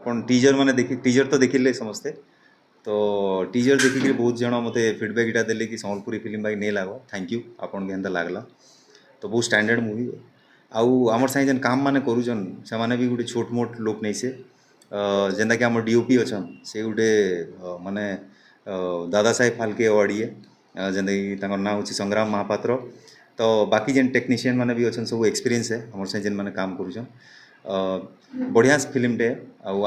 अपन teaser माने देखि teaser तो देखिले समस्ते तो टीजर देखिक बहुत जन मत फिडबैक इटा देले कि संबलपुरी फिल्म भाई नहीं लाग थैंक यू आपन के लागला तो बहुत स्टैंडर्ड मूवी आउ आमर साई जेन काम माने करूछन से माने भी गोटे छोट मोट लोक नहीं से जेनता कि आम डीओपी अच्छन से गोटे माने दादा साहेब फाल्के अवार्डीए जेनता कि तांकर नाम होची संग्राम महापात्र तो बाकी जेन टेक्नीशियन माने भी अच्छन सब एक्सपीरियंस है आमर साई जेन माने काम करूछन बढ़िया फिल्म टे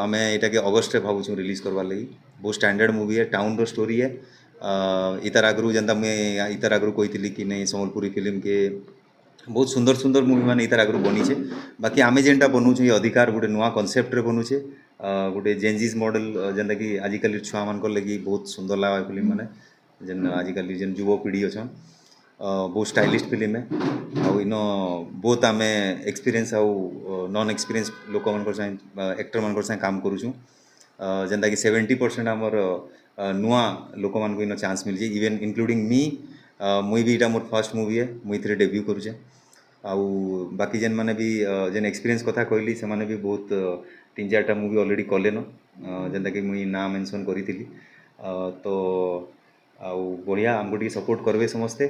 आम यहाँ के अगस्ट रे भावुँ रिलीज करवार लगी बहुत स्टैंडर्ड मूवी है टाउन रो स्टोरी है इतार आगु जनता मुझे इतार आगु कही कि नहीं संबलपुरी फिल्म के बहुत सुंदर सुंदर मूवी मैंने इतार आगु बनीचे बाकी आम जेनटा बनाऊँ ये अधिकार गोटे नुआ कनसेप्ट रे बनूचे गोटे जेनजीज मॉडल जेनता कि आजिकल छुआ मान लगी बहुत सुंदर लगा फिल्म मैंने जेन आजिकल जेन युवपीढ़ी अच्छन बहुत स्टाइलिश फिल्म है आउ इन बहुत आम एक्सपीरियंस आउ नॉन एक्सपीरियंस लोक एक्टर मान काम करूँ जेनता कि 70% आमर नुआ लोक मान इन चांस मिल जाए इवेन इंक्लूडिंग मी मुई भी इटा मोर फर्स्ट मूवी है मुई थे डेब्यू करुचे आउ बाकी जेन मैंने भी जेन एक्सपीरियंस कथा कहली से माने भी बहुत 3-4टा मूवी ऑलरेडी कलेन जेनता कि मुई ना मेंशन करी तो आउ बढ़िया आमको टी सपोर्ट करबे समस्ते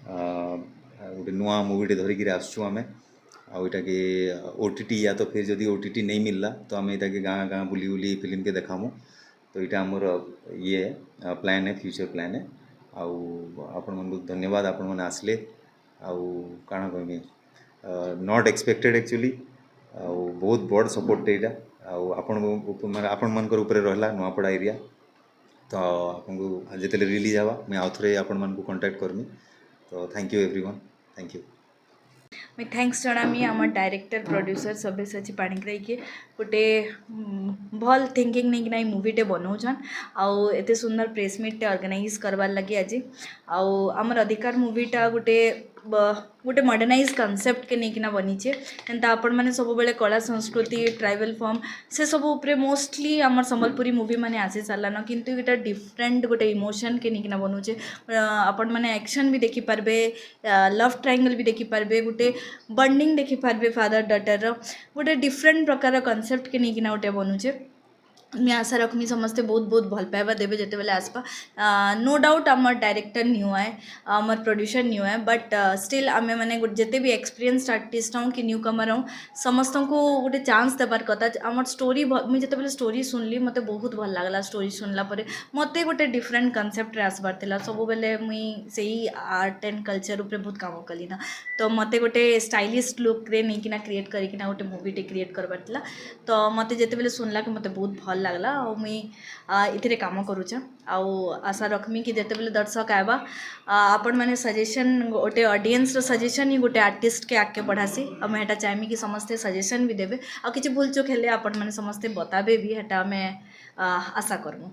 गोटे नुआ मूवीटे धरिकी आसचु आम आईटा के ओटीटी या तो फिर जदि ओटीटी नहीं मिलला तो आम यहाँ के गाँ गाँ बुली बुली फिल्म के देखामु तो यहाँ आमर ये प्लान है फ्यूचर प्लान है आउ आपण मन धन्यवाद आपण मैंने आसले आउ काଣା कहमी नॉट एक्सपेक्टेड एक्चुअली आउ बहुत बड़ सपोर्ट यहाँ आउ आपण मानकर ऊपर रहा नुआपड़ा एरिया तो आपको जिते रिलीज हवा मैं आउ थे आपण मान कांटेक्ट करमी तो thank you everyone thank you मैं थैंक्स जनामी आम डायरेक्टर प्रोड्यूसर सब्यसाची पाणिग्राही के गोटे भल थिंकिंग नहीं कि मूवीटे बनाऊन आउ एते सुंदर प्रेस मीट ऑर्गेनाइज करवार लगे आज आउ आमर अधिकार मूवीटा गोटे गोटे मॉडर्नाइज कॉन्सेप्ट के नहीं बनीचे एंता आपण मैंने सब बेले कला संस्कृति ट्राइबल फॉर्म से सब उपरे मोस्टली आमर संबलपुरी मूवी मैंने आसी सारान किंतु ये डिफरेंट गोटे इमोशन के नहीं बनूचे आपण मैंने एक्शन भी देखी पारबे लव ट्रायंगल भी देखी पारबे गोटे बॉन्डिंग देखी पारबे फादर डॉटर गोटे डिफरेंट प्रकार कॉन्सेप्ट के नहीं गोटे बनूचे मैं आशा रखमी समस्ते बहुत बहुत भल पाइबा देवे जिते बेले आसपा नो डाउट आमर डायरेक्टर न्यू है आमर प्रोड्यूसर न्यू है बट स्टिल आम मैंने जिते भी एक्सपीरियंस आर्टिस्ट हूँ कि न्यू कमर हूँ समस्त को गोटे चांस देवार कथा आमर स्टोरी मुझे जिते स्टोरी सुनली मत बहुत भल लगला स्टोरी सुनला मत गोटे डिफरेंट कनसेप्ट आसबार था सब बेले मुई से आर्ट एंड कल्चर उपरे बहुत काम कली ना तो मत गोटे स्टाइलिश लुक रे नहीं कि क्रिएट करना गोटे मूवीटे क्रिएट करवार था तो मत जिते बेले सुनला कि मत बहुत भल लगला और मुई इथे काम करुचा आउ आशा रखमी कि जिते बेले दर्शक आवा आपण मैंने सजेशन गोटे ऑडियंस रो सजेशन ही गोटे आर्टिस्ट के आगे बढ़ासी और मैं हेटा चाहमी कि समस्ते सजेशन भी देवे आ किछि भूल चूक हेले आपण मैंने समस्ते बताबे भी हेटा मैं आशा करमु।